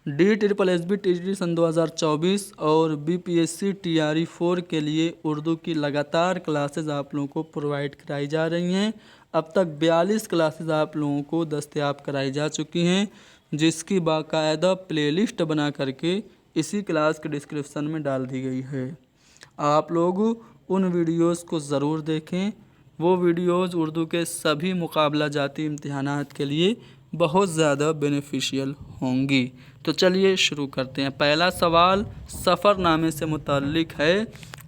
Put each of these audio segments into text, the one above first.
DSSB TGT सन 2024 और BPSC TRE 4 के लिए उर्दू की लगातार क्लासेस आप लोगों को प्रोवाइड कराई जा रही हैं। अब तक 42 क्लासेस आप लोगों को दस्तयाब कराई जा चुकी हैं, जिसकी बाकायदा प्लेलिस्ट बना करके इसी क्लास के डिस्क्रिप्शन में डाल दी गई है। आप लोग उन वीडियोस को ज़रूर देखें। वो वीडियोस उर्दू के सभी मुकाबला जाती इम्तिहानात के लिए बहुत ज़्यादा बेनिफिशियल होंगी। तो चलिए शुरू करते हैं। पहला सवाल सफ़रनामे से मुताल्लिक़ है।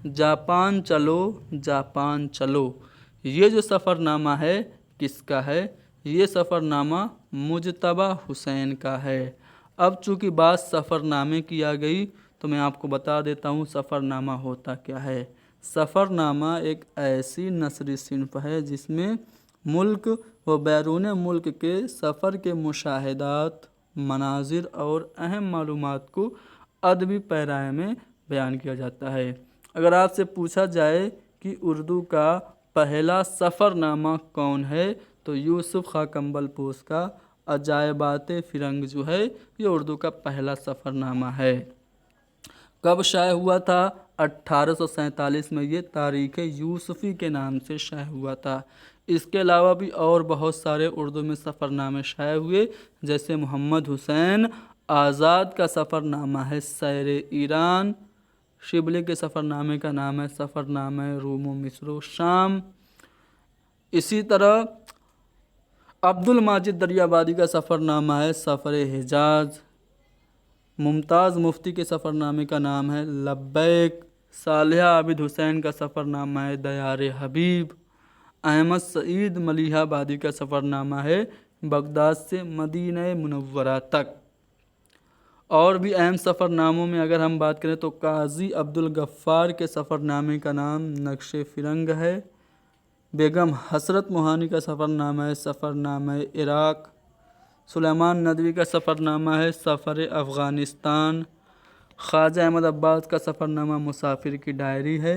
जापान चलो जापान चलो, ये जो सफ़रनामा है किसका है? ये सफ़रनामा मुजतबा हुसैन का है। अब चूँकि बात सफ़रनामे की आ गई तो मैं आपको बता देता हूँ सफ़रनामा होता क्या है। सफ़रनामा एक ऐसी नसरी सिन्फ़ है जिसमें मुल्क व बैरून मुल्क के सफ़र के मुशाहिदात, मनाजिर और अहम मालूमात को अदबी पैराए में बयान किया जाता है। अगर आपसे पूछा जाए कि उर्दू का पहला सफ़रनामा कौन है तो यूसुफ खां कंबलपोश का अजायबात फ़िरंग जो है ये उर्दू का पहला सफ़रनामा है। कब शाये हुआ था? 1847 में ये तारीख़ यूसुफ़ी के नाम से शाये हुआ था। इसके अलावा भी और बहुत सारे उर्दू में सफ़रनामे शाये हुए, जैसे मोहम्मद हुसैन आज़ाद का सफ़रनामा है सैर ईरान। शिबली के सफ़रनामे का नाम है सफ़रनामा रूम व मिस्र व शाम। इसी तरह अब्दुल माजिद दरियाबादी का सफ़रनामा है सफ़र हिजाज। मुमताज़ मुफ्ती के सफ़रनामे का नाम है लब्बैक। सालिहा आबिद हुसैन का सफ़रनामा है दयार हबीब। अहमद सईद मलिहाबादी का सफ़रनामा है बगदाद से मदीना मुनव्वरा तक। और भी अहम सफ़रनामों में अगर हम बात करें तो काजी अब्दुल गफ़्फ़ार के सफ़रनामे का नाम नक्श फ़िरंग है। बेगम हसरत मोहानी का सफ़रनामा है सफ़रनामा इराक़। सुलेमान नदवी का सफ़रनामा है सफ़र अफ़ग़ानिस्तान। ख्वाजा अहमद अब्बास का सफ़रनामा मुसाफिर की डायरी है।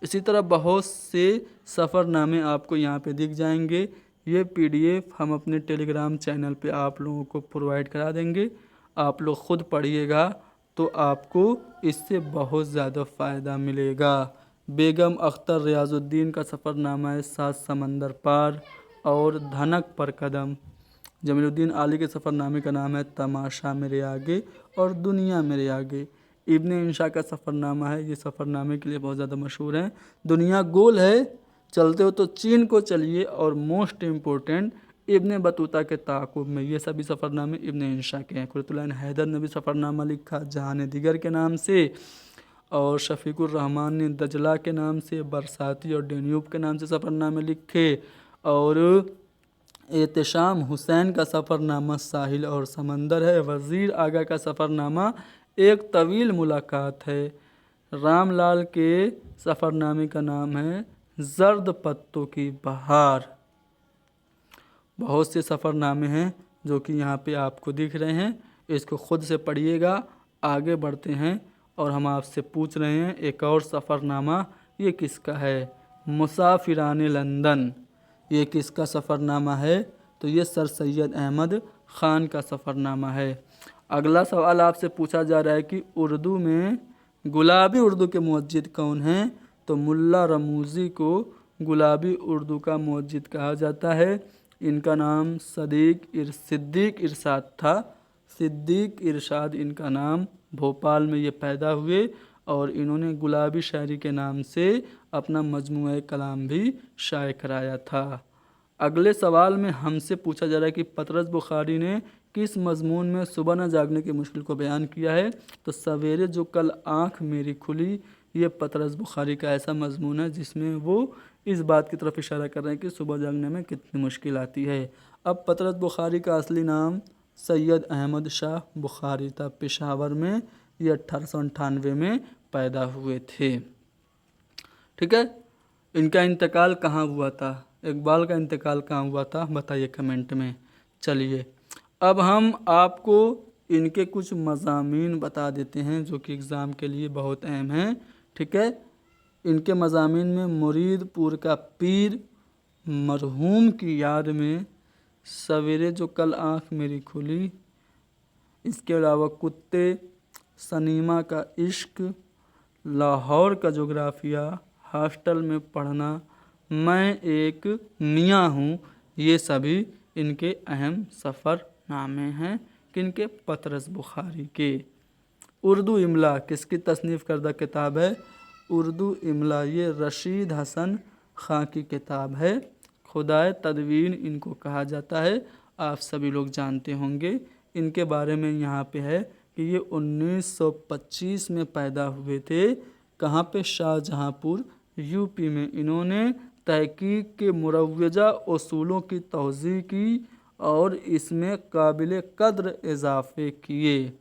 इसी तरह बहुत से सफ़रनामे आपको यहाँ पे दिख जाएंगे। ये PDF हम अपने टेलीग्राम चैनल पे आप लोगों को प्रोवाइड करा देंगे। आप लोग ख़ुद पढ़िएगा तो आपको इससे बहुत ज़्यादा फ़ायदा मिलेगा। बेगम अख्तर रियाजुद्दीन का सफ़रनामा है 7 समंदर पार और धनक पर कदम। जमीलुद्दीन आली के सफ़रनामे का नाम है तमाशा मेरे आगे और दुनिया मेरे आगे। इब्न इंशा का सफ़रनामा है, ये सफ़रनामे के लिए बहुत ज़्यादा मशहूर है। दुनिया गोल है, चलते हो तो चीन को चलिए, और मोस्ट इम्पोर्टेंट इब्न बतूता के ताक़ुब में। ये सभी सफ़रनामे इब्न इंशा के हैं। कुरतुल हैदर ने भी सफ़रनामा लिखा जहान दिगर के नाम से, और शफ़ीकुर रहमान ने दजला के नाम से, बरसाती और डेन्यूब के नाम से सफ़रनामे लिखे। और एहतशाम हुसैन का सफ़रनामा साहिल और समंदर है। वज़ीर आगा का सफ़रनामा एक तवील मुलाकात है। रामलाल के सफ़रनामे का नाम है ज़र्द पत्तों की बहार। बहुत से सफ़रनामे हैं जो कि यहाँ पे आपको दिख रहे हैं, इसको ख़ुद से पढ़िएगा। आगे बढ़ते हैं और हम आपसे पूछ रहे हैं एक और सफ़रनामा, ये किसका है? मुसाफिरान लंदन, ये किसका सफ़रनामा है? तो ये सर सैयद अहमद ख़ान का सफ़रनामा है। अगला सवाल आपसे पूछा जा रहा है कि उर्दू में गुलाबी उर्दू के मुअज्जिद कौन हैं? तो मुल्ला रमूज़ी को गुलाबी उर्दू का मुअज्जिद कहा जाता है। इनका नाम सिद्दीक़ इरशाद था। सिद्दीक़ इरशाद इनका नाम, भोपाल में ये पैदा हुए और इन्होंने गुलाबी शायरी के नाम से अपना मजमूआ कलाम भी शाये कराया था। अगले सवाल में हमसे पूछा जा रहा है कि पतरस बुखारी ने किस मजमून में सुबह न जागने की मुश्किल को बयान किया है? तो सवेरे जो कल आँख मेरी खुली, ये पतरस बुखारी का ऐसा मजमून है जिसमें वो इस बात की तरफ इशारा कर रहे हैं कि सुबह जागने में कितनी मुश्किल आती है। अब पतरस बुखारी का असली नाम सैयद अहमद शाह बुखारी था। पेशावर में ये 1898 में पैदा हुए थे। ठीक है, इनका इंतकाल कहाँ हुआ था? इकबाल का इंतकाल कहाँ हुआ था? बताइए कमेंट में। चलिए अब हम आपको इनके कुछ मज़ामीन बता देते हैं जो कि एग्ज़ाम के लिए बहुत अहम हैं। ठीक है, इनके मज़ामीन में मुरीदपुर का पीर, मरहूम की याद में, सवेरे जो कल आँख मेरी खुली, इसके अलावा कुत्ते, सनीमा का इश्क, लाहौर का जोग्राफिया, हॉस्टल में पढ़ना, मैं एक मियाँ हूँ, ये सभी इनके अहम सफ़रनामे हैं। किनके? पतरस बुखारी के। उर्दू इमला किसकी तसनीफ़ करदा किताब है? उर्दू इमला ये रशीद हसन खां की किताब है। खुदाए तदवीन इनको कहा जाता है, आप सभी लोग जानते होंगे। इनके बारे में यहाँ पे है कि ये 1925 में पैदा हुए थे। कहाँ पे? शाहजहाँपुर, यूपी में। इन्होंने तहकीक के मुरव्वजा उसूलों की तौज़ीह की और इसमें काबिल कद्र इजाफ़े किए।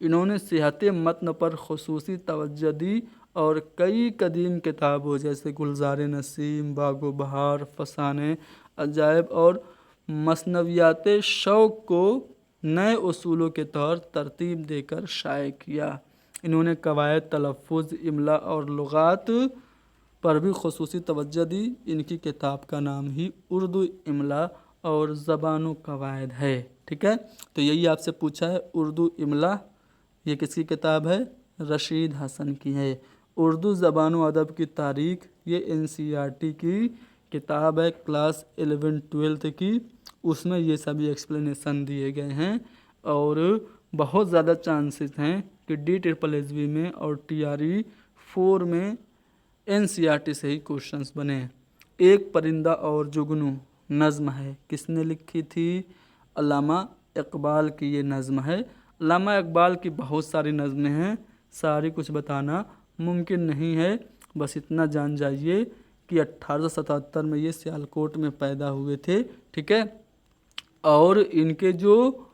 इन्होंने सेहत मतन पर खुसूसी तवज्जो दी और कई कदीम किताबों जैसे गुलजार नसीम, बागो बहार, फसाने अजायब और मसनवियात शौक़ को नए उसूलों के तौर तरतीब देकर शाये किया। इन्होंने कवायद, तलफ़्फ़ुज़, इमला और लुगात पर भी खुसूसी तवज्जो दी। इनकी किताब का नाम ही उर्दू इमला और ज़बान कवायद है। ठीक है, तो यही आपसे पूछा है। उर्दू इमला ये किसकी किताब है? रशीद हसन की है। उर्दू ज़बान व अदब की तारीख़ ये NCERT की किताब है, क्लास 11-12 की। उसमें ये सभी एक्सप्लेनेशन दिए गए हैं और बहुत ज़्यादा चांसेस हैं कि DSSSB में और TRE 4 में NCERT से ही क्वेश्चंस बने। एक परिंदा और जुगनू नज़्म है, किसने लिखी थी? अल्लामा इकबाल की ये नज़्म है। अल्लामा इकबाल की बहुत सारी नज़में हैं, सारी कुछ बताना मुमकिन नहीं है। बस इतना जान जाइए कि 1877 में ये सियालकोट में पैदा हुए थे। ठीक है, और इनके जो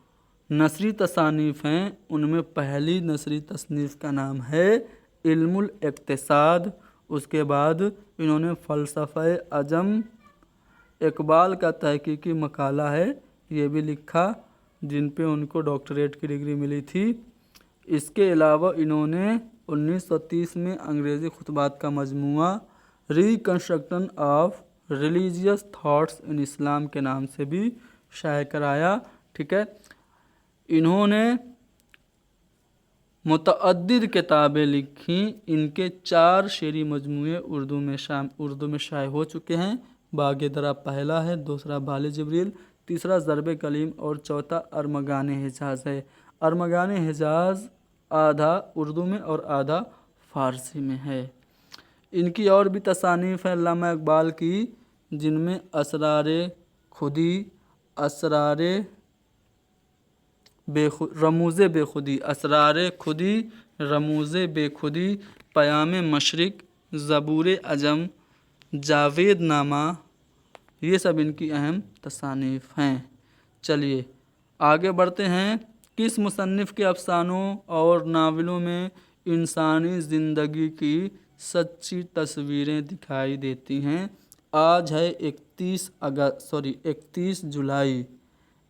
नसरी तसानीफ़ हैं उनमें पहली नसरी तसनीफ़ का नाम है इल्मुल इक्तिसाद। उसके बाद इन्होंने फ़लसफ़ा अजम, इकबाल का तहकीकी मकाला है, ये भी लिखा, जिन पे उनको डॉक्टरेट की डिग्री मिली थी। इसके अलावा इन्होंने 1930 में अंग्रेज़ी खुतबात का मजमूआ reconstruction of religious thoughts in Islam के नाम से भी शाये कराया। ठीक है, इन्होंने मुतअद्दिद किताबें लिखी। इनके 4 शेरी मजमूए उर्दू में शाये हो चुके हैं। बाग़ दरा पहला है, दूसरा बाल जिब्रील, तीसरा ज़रब कलीम और चौथा अरमगान हिजाज़ है। अरमगान हिजाज़ आधा उर्दू में और आधा फ़ारसी में है। इनकी और भी तसानीफ़ है अल्लामा इकबाल की, जिनमें असरारे खुदी, असरारे रमूज़े बेखुदी, असरारे खुदी, रमूज़े बेखुदी, पयाम मशरिक, ज़बूर अजम, जावेद नामा, ये सब इनकी अहम तसानीफ़ हैं। चलिए आगे बढ़ते हैं। किस मुसन्निफ़ के अफ़सानों और नावलों में इंसानी ज़िंदगी की सच्ची तस्वीरें दिखाई देती हैं? आज है 31 जुलाई।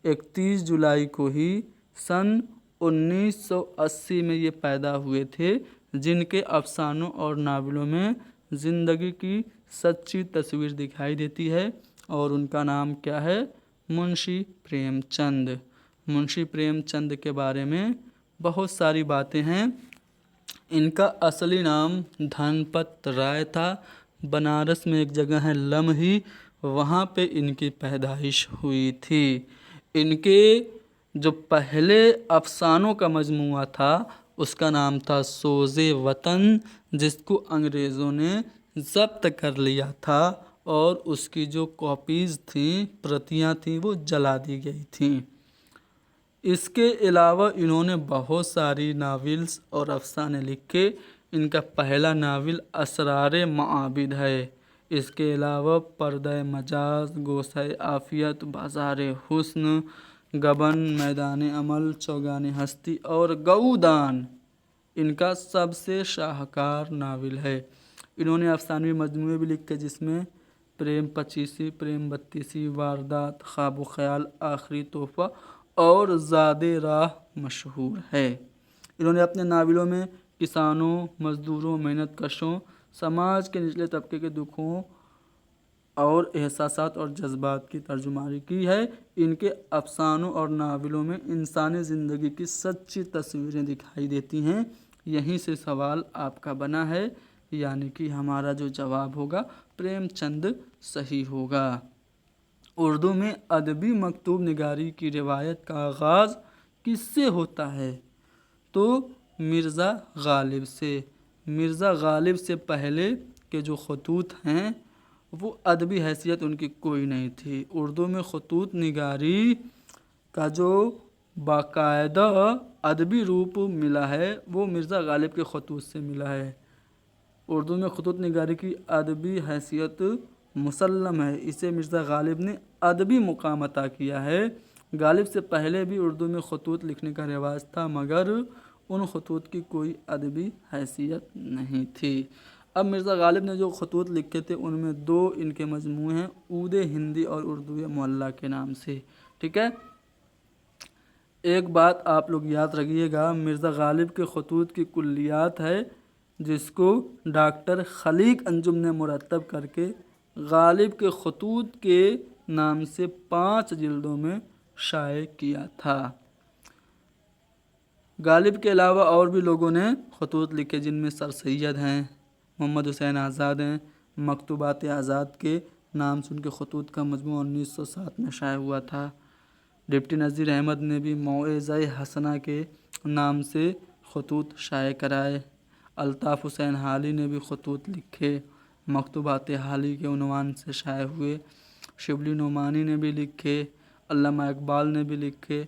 31 जुलाई को ही सन 1980 में ये पैदा हुए थे, जिनके अफ़सानों और नावलों में ज़िंदगी की सच्ची तस्वीर दिखाई देती है और उनका नाम क्या है? मुंशी प्रेमचंद। मुंशी प्रेमचंद के बारे में बहुत सारी बातें हैं। इनका असली नाम धनपत राय था। बनारस में एक जगह है लम्ही, वहाँ पे इनकी पैदाइश हुई थी। इनके जो पहले अफ़सानों का मजमूआ था उसका नाम था सोज़े वतन, जिसको अंग्रेज़ों ने ज़ब्त कर लिया था और उसकी जो कॉपीज़ थीं, प्रतियां थीं, वो जला दी गई थीं। इसके अलावा इन्होंने बहुत सारी नावल्स और अफ़साने लिखे। इनका पहला नावल असरारे मआबिद है। इसके अलावा पर्दा मजाज, गोसाए आफ़ियत, बाज़ार हुस्न, गबन, मैदान अमल, चौगान हस्ती और गऊदान इनका सबसे शाहकार नावल है। इन्होंने अफ़सानवी मजमूए भी लिखे, जिसमें प्रेम पचीसी, प्रेम बत्तीसी, वारदात, ख्वाब ख्याल, आखिरी तोहफ़ा और ज़ादे राह मशहूर है। इन्होंने अपने नावलों में किसानों, मज़दूरों, मेहनत कशों, समाज के निचले तबके के दुखों اور احساسات اور جذبات کی ترجمانی کی ہے۔ ان کے افسانوں اور ناولوں میں انسانی زندگی کی سچی تصویریں دکھائی دیتی ہیں۔ یہیں سے سوال آپ کا بنا ہے، یعنی کہ ہمارا جو جواب ہوگا پریم چند صحیح ہوگا۔ اردو میں ادبی مکتوب نگاری کی روایت کا آغاز کس سے ہوتا ہے؟ تو مرزا غالب سے۔ مرزا غالب سے پہلے کے جو خطوط ہیں وہ ادبی حیثیت ان کی کوئی نہیں تھی۔ اردو میں خطوط نگاری کا جو باقاعدہ ادبی روپ ملا ہے وہ مرزا غالب کے خطوط سے ملا ہے۔ اردو میں خطوط نگاری کی ادبی حیثیت مسلم ہے، اسے مرزا غالب نے ادبی مقام عطا کیا ہے۔ غالب سے پہلے بھی اردو میں خطوط لکھنے کا رواج تھا، مگر ان خطوط کی کوئی ادبی حیثیت نہیں تھی۔ اب مرزا غالب نے جو خطوط لکھے تھے ان میں دو ان کے مجموعے ہیں، عود ہندی اور اردو معلیٰ کے نام سے، ٹھیک ہے۔ ایک بات آپ لوگ یاد رکھیے گا، مرزا غالب کے خطوط کی کلیات ہے جس کو ڈاکٹر خلیق انجم نے مرتب کر کے غالب کے خطوط کے نام سے 5 جلدوں میں شائع کیا تھا۔ غالب کے علاوہ اور بھی لوگوں نے خطوط لکھے جن میں سر سید ہیں، محمد حسین آزاد ہیں۔ مکتوبات آزاد کے نام سے ان کے خطوط کا مجموعہ 1907 میں شائع ہوا تھا۔ ڈپٹی نذیر احمد نے بھی موعظہ حسنہ کے نام سے خطوط شائع کرائے۔ الطاف حسین حالی نے بھی خطوط لکھے، مکتوبات حالی کے عنوان سے شائع ہوئے۔ شبلی نعمانی نے بھی لکھے، علامہ اقبال نے بھی لکھے۔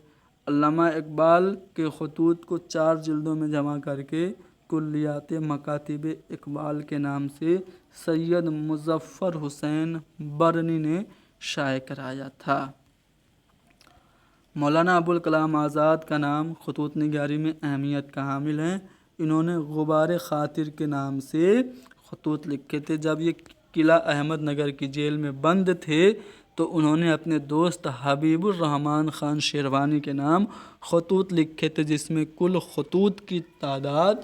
علامہ اقبال کے خطوط کو 4 جلدوں میں جمع کر کے کلیات مکاتب اقبال کے نام سے سید مظفر حسین برنی نے شائع کرایا تھا۔ مولانا ابوالکلام آزاد کا نام خطوط نگاری میں اہمیت کا حامل ہے۔ انہوں نے غبار خاطر کے نام سے خطوط لکھے تھے۔ جب یہ قلعہ احمد نگر کی جیل میں بند تھے تو انہوں نے اپنے دوست حبیب الرحمن خان شیروانی کے نام خطوط لکھے تھے، جس میں کل خطوط کی تعداد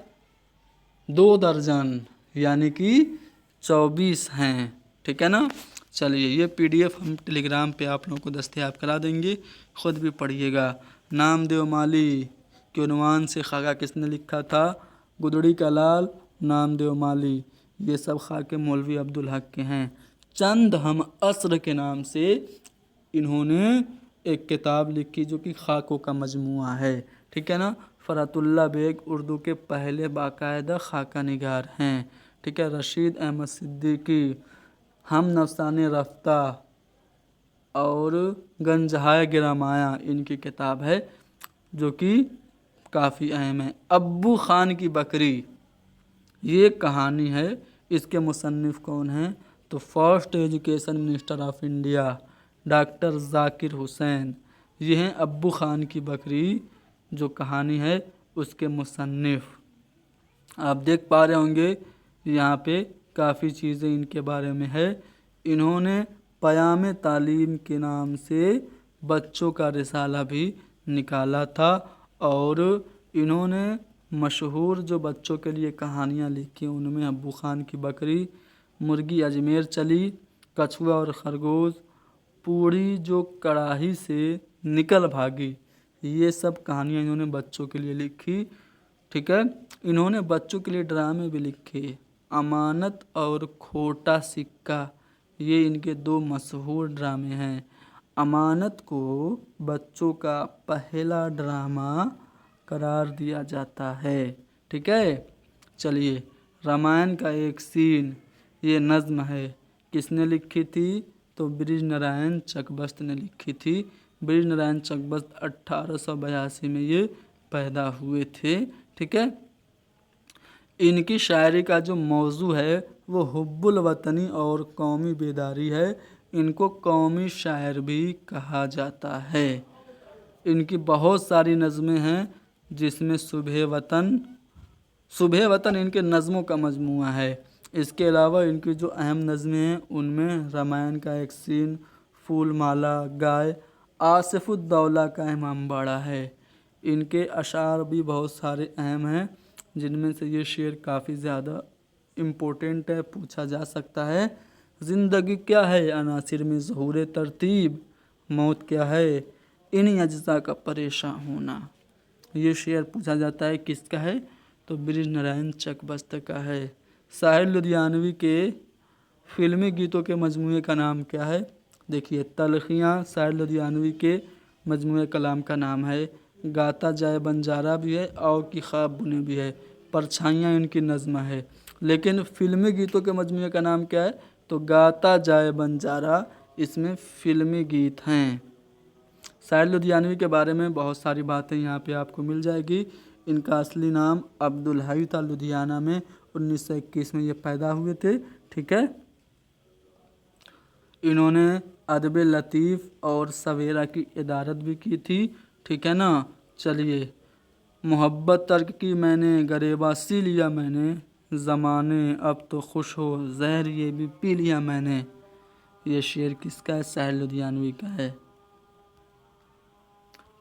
2 درجن یعنی کہ 24 ہیں، ٹھیک ہے نا۔ چلیے یہ PDF ہم ٹیلی گرام پہ آپ لوگوں کو دستیاب کرا دیں گے، خود بھی پڑھیے گا۔ نامدیو مالی کے عنوان سے خاکہ کس نے لکھا تھا؟ گدڑی کا لال نامدیو مالی، یہ سب خاکے مولوی عبدالحق کے ہیں۔ چند ہم عصر کے نام سے انہوں نے ایک کتاب لکھی جو کہ خاکوں کا مجموعہ ہے، ٹھیک ہے نا۔ فرات اللہ بیگ اردو کے پہلے باقاعدہ خاکہ نگار ہیں، ٹھیک ہے۔ رشید احمد صدیقی ہم نفسان رفتہ اور گنجہائے گرامایا ان کی کتاب ہے جو کہ کافی اہم ہے۔ ابو خان کی بکری یہ کہانی ہے، اس کے مصنف کون ہیں؟ تو first education minister of India doctor Zakir Husain, یہ ہیں ابو خان کی بکری جو کہانی ہے اس کے مصنف۔ آپ دیکھ پا رہے ہوں گے یہاں پہ کافی چیزیں ان کے بارے میں ہے۔ انہوں نے پیام تعلیم کے نام سے بچوں کا رسالہ بھی نکالا تھا، اور انہوں نے مشہور جو بچوں کے لیے کہانیاں لکھی ان میں ابو خان کی بکری، مرغی اجمیر چلی، کچھوا اور خرگوش، پوڑی جو کڑاہی سے نکل بھاگی، یہ سب کہانیاں انہوں نے بچوں کے لیے لکھی، ٹھیک ہے۔ انہوں نے بچوں کے لیے ڈرامے بھی لکھے، امانت اور کھوٹا سکہ، یہ ان کے 2 مشہور ڈرامے ہیں۔ امانت کو بچوں کا پہلا ڈرامہ قرار دیا جاتا ہے، ٹھیک ہے۔ چلیے رامائن کا ایک سین، یہ نظم ہے، کس نے لکھی تھی؟ تو برج نارائن چکبست نے لکھی تھی۔ برج نارائن چکبست 1882 میں یہ پیدا ہوئے تھے، ٹھیک ہے۔ ان کی شاعری کا جو موضوع ہے وہ حب الوطنی اور قومی بیداری ہے، ان کو قومی شاعر بھی کہا جاتا ہے۔ ان کی بہت ساری نظمیں ہیں جس میں صبح وطن ان کے نظموں کا مجموعہ ہے۔ اس کے علاوہ ان کی جو اہم نظمیں ہیں ان میں رامائن کا ایک سین، پھول مالا، گائے، آصف الدولہ کا امام باڑہ ہے۔ ان کے اشعار بھی بہت سارے اہم ہیں جن میں سے یہ شعر کافی زیادہ امپورٹنٹ ہے، پوچھا جا سکتا ہے۔ ज़िंदगी क्या है, अनासिर में ज़हूर तरतीब, मौत क्या है, इन्हीं अज्जा का परेशान होना। ये शेर पूछा जाता है किसका है, तो ब्रिज नारायण चकबस्त का है। साहिर लुधियानवी के फिल्मी गीतों के मजमूए का नाम क्या है, देखिए तलखियाँ साहिर लुधियानवी के मजमूए कलाम का नाम है। गाता जाए बंजारा भी है, आओ की ख्वाब बुने भी है, परछाइयाँ इनकी नज़्म है। लेकिन फिल्मी गीतों के मजमूए का नाम क्या है, तो गाता जाए बंजारा, इसमें फिल्मी गीत हैं। साहिर लुधियानवी के बारे में बहुत सारी बातें यहाँ पे आपको मिल जाएगी। इनका असली नाम अब्दुल हई था। लुधियाना में 1921 में ये पैदा हुए थे। ठीक है, इन्होंने अदब लतीफ़ और सवेरा की इदारत भी की थी। ठीक है ना। चलिए, मोहब्बत तर्क की मैंने, गरेबा सी लिया मैंने, ज़माने अब तो खुश हो, जहर ये भी पी लिया मैंने। ये शेर किसका है, साहिर लुधियानवी का है।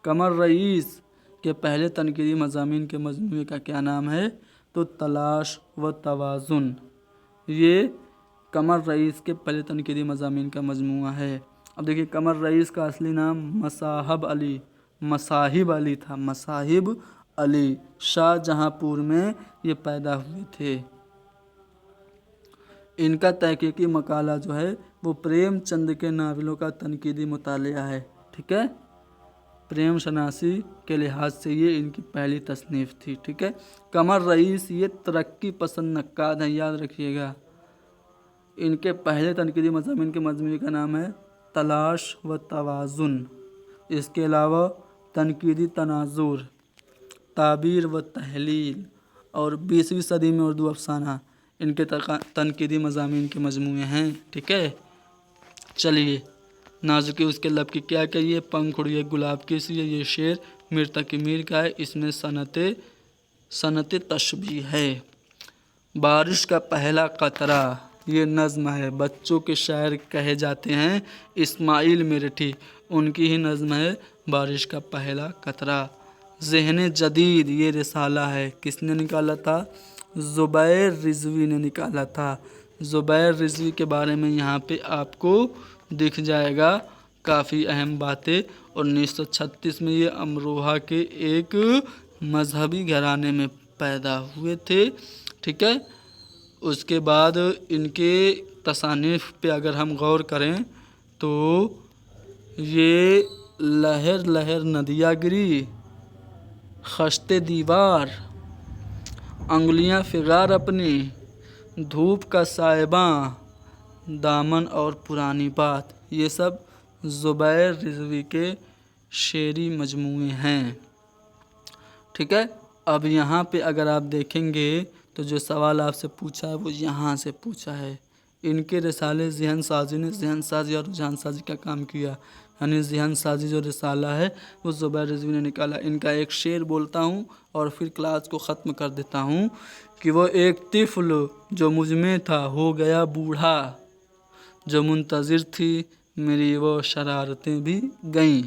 कमर रईस के पहले तनकीदी मज़ामीन के मजमूए का क्या नाम है, तो तलाश व तवाज़ुन। ये कमर रईस के पहले तनकीदी मज़ामीन का मजमूआ है। अब देखिए, कमर रईस का असली नाम मसाहिब अली था। मसाहिब अली शाहजहाँपुर में ये पैदा हुए थे। इनका तहकीकी मकाला जो है वो प्रेमचंद के नावलों का तनकीदी मुतालिया है। ठीक है, प्रेम शनासी के लिहाज से ये इनकी पहली तसनीफ़ थी। ठीक है, कमर रईस ये तरक्की पसंद नक्काद हैं, याद रखिएगा। इनके पहले तनकीदी मज़ामीन के मजमूए का नाम है तलाश व तवाज़ुन। इसके अलावा तनकीदी तनाजुर, ताबीर व तहलील और 20वीं सदी में उर्दू अफसाना, इनके तनकीदी मज़ामीन के मजमूए हैं। ठीक है, चलिए, नाजुकी उसके लब की क्या कहिए, पंख उड़िए गुलाब की सी, ये शेर मीर तकी मीर का है। इसमें सनत तशबीह है। बारिश का पहला कतरा, ये नज़्म है। बच्चों के शायर कहे जाते हैं इस्माइल मेरठी, उनकी ही नज़्म है बारिश का पहला कतरा। ज़हन जदीद, ये रिसाला है। किसने निकाला था, ज़ुबैर रिज़वी ने निकाला था। ज़ुबैर रिज़वी के बारे में यहाँ पे आपको दिख जाएगा काफ़ी अहम बातें। 1936 में ये अमरोहा के एक मजहबी घराने में पैदा हुए थे। ठीक है, उसके बाद इनके तसानीफ़ पे अगर हम गौर करें तो ये लहर लहर नदिया गिरी, खश्ते दीवार, अंगुलियां फिगार अपनी, धूप का साइबां, दामन और पुरानी बात, ये सब ज़ुबैर रिज़वी के शेरी मजमूए हैं। ठीक है, अब यहाँ पे अगर आप देखेंगे तो जो सवाल आपसे पूछा है वो यहाँ से पूछा है। इनके रिसाले ज़हन साजी ने ज़हन साजी और रुझान साजी का काम किया, यानी ज़हन साजी जो रिसाला है वो ज़ुबैर रिज़वी ने निकाला। इनका एक शेर बोलता हूँ और फिर क्लास को ख़त्म कर देता हूँ कि वो एक तिफ़्ल जो मुझ में था हो गया बूढ़ा, जो मुंतज़िर थी मेरी वो शरारतें भी गईं।